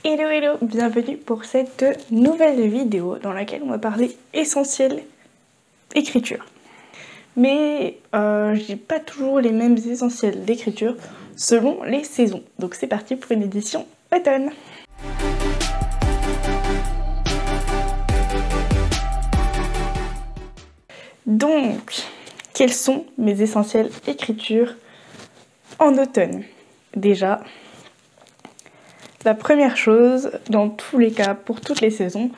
Hello hello, bienvenue pour cette nouvelle vidéo dans laquelle on va parler essentiel écriture. Mais j'ai pas toujours les mêmes essentiels d'écriture selon les saisons. Donc c'est parti pour une édition automne. Donc, quels sont mes essentiels écriture en automne? Déjà, la première chose, dans tous les cas, pour toutes les saisons,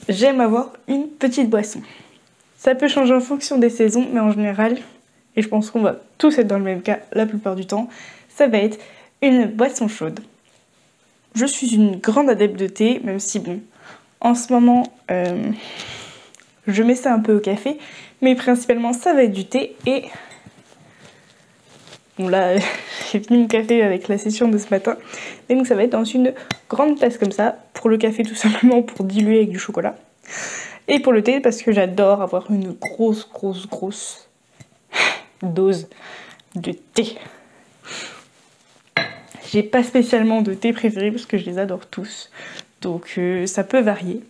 j'aime avoir une petite boisson. Ça peut changer en fonction des saisons, mais en général, et je pense qu'on va tous être dans le même cas la plupart du temps, ça va être une boisson chaude. Je suis une grande adepte de thé, même si bon, en ce moment, je mets ça un peu au café, mais principalement ça va être du thé et... Bon là, j'ai fini mon café avec la session de ce matin, et donc ça va être dans une grande tasse comme ça, pour le café tout simplement pour diluer avec du chocolat. Et pour le thé parce que j'adore avoir une grosse dose de thé. J'ai pas spécialement de thé préféré parce que je les adore tous, donc ça peut varier.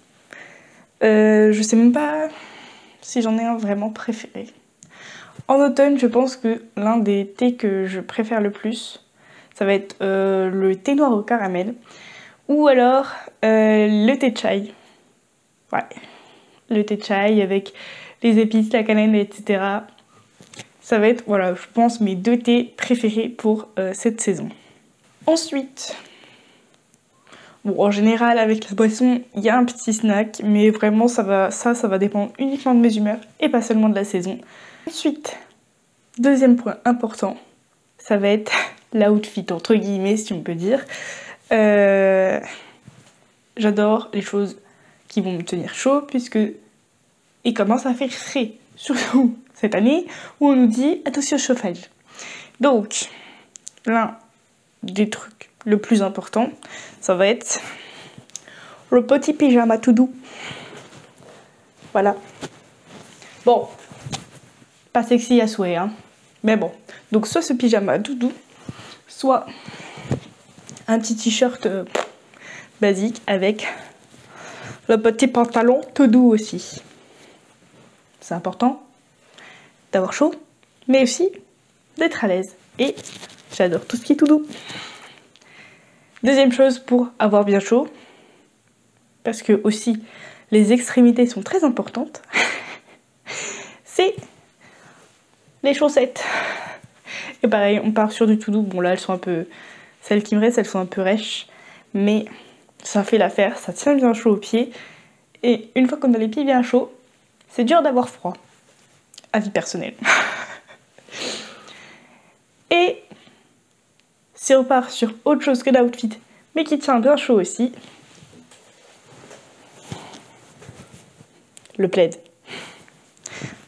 Je sais même pas si j'en ai un vraiment préféré. En automne, je pense que l'un des thés que je préfère le plus, ça va être le thé noir au caramel ou alors le thé chai. Ouais, le thé chai avec les épices, la cannelle, etc. Ça va être, voilà, je pense mes deux thés préférés pour cette saison. Ensuite, bon, en général, avec la boisson, il y a un petit snack, mais vraiment, ça va dépendre uniquement de mes humeurs et pas seulement de la saison. Ensuite, deuxième point important, ça va être l'outfit, entre guillemets, si on peut dire. J'adore les choses qui vont me tenir chaud, puisque il commence à faire frais, surtout cette année, où on nous dit attention au chauffage. Donc, l'un des trucs le plus important, ça va être le petit pyjama tout doux. Voilà. Bon, pas sexy à souhait, hein. Mais bon, donc soit ce pyjama doudou, soit un petit t-shirt basique avec le petit pantalon tout doux aussi. C'est important d'avoir chaud, mais aussi d'être à l'aise. Et j'adore tout ce qui est tout doux. Deuxième chose pour avoir bien chaud, parce que aussi les extrémités sont très importantes, c'est les chaussettes. Et pareil, on part sur du tout doux. Bon là, elles sont un peu... Celles qui me restent, elles sont un peu rêches. Mais ça fait l'affaire, ça tient bien chaud aux pieds. Et une fois qu'on a les pieds bien chauds, c'est dur d'avoir froid. Avis personnel. Et si on part sur autre chose que l'outfit, mais qui tient bien chaud aussi, le plaid.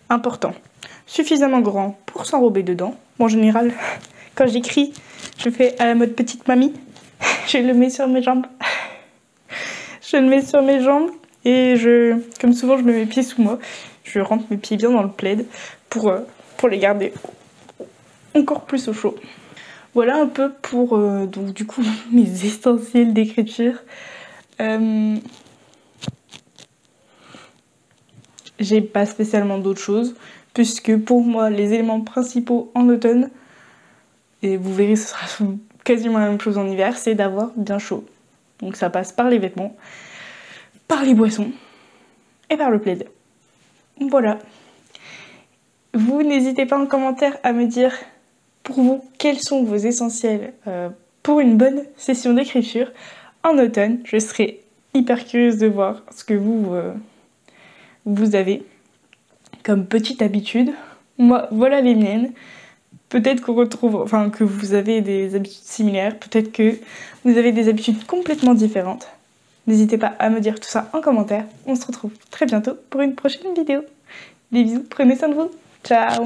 Important. Suffisamment grand pour s'enrober dedans. Bon, en général, quand j'écris, je fais à la mode petite mamie. Je le mets sur mes jambes. Je le mets sur mes jambes et comme souvent je mets mes pieds sous moi, je rentre mes pieds bien dans le plaid pour les garder encore plus au chaud. Voilà un peu pour donc du coup mes essentiels d'écriture. J'ai pas spécialement d'autres choses, puisque pour moi les éléments principaux en automne, et vous verrez ce sera quasiment la même chose en hiver, c'est d'avoir bien chaud. Donc ça passe par les vêtements, par les boissons et par le plaid. Voilà. Vous n'hésitez pas en commentaire à me dire pour vous quels sont vos essentiels pour une bonne session d'écriture en automne. Je serai hyper curieuse de voir ce que vous avez comme petite habitude. Moi, voilà les miennes. Peut-être qu'on retrouve, enfin que vous avez des habitudes similaires, peut-être que vous avez des habitudes complètement différentes. N'hésitez pas à me dire tout ça en commentaire. On se retrouve très bientôt pour une prochaine vidéo. Des bisous, prenez soin de vous. Ciao!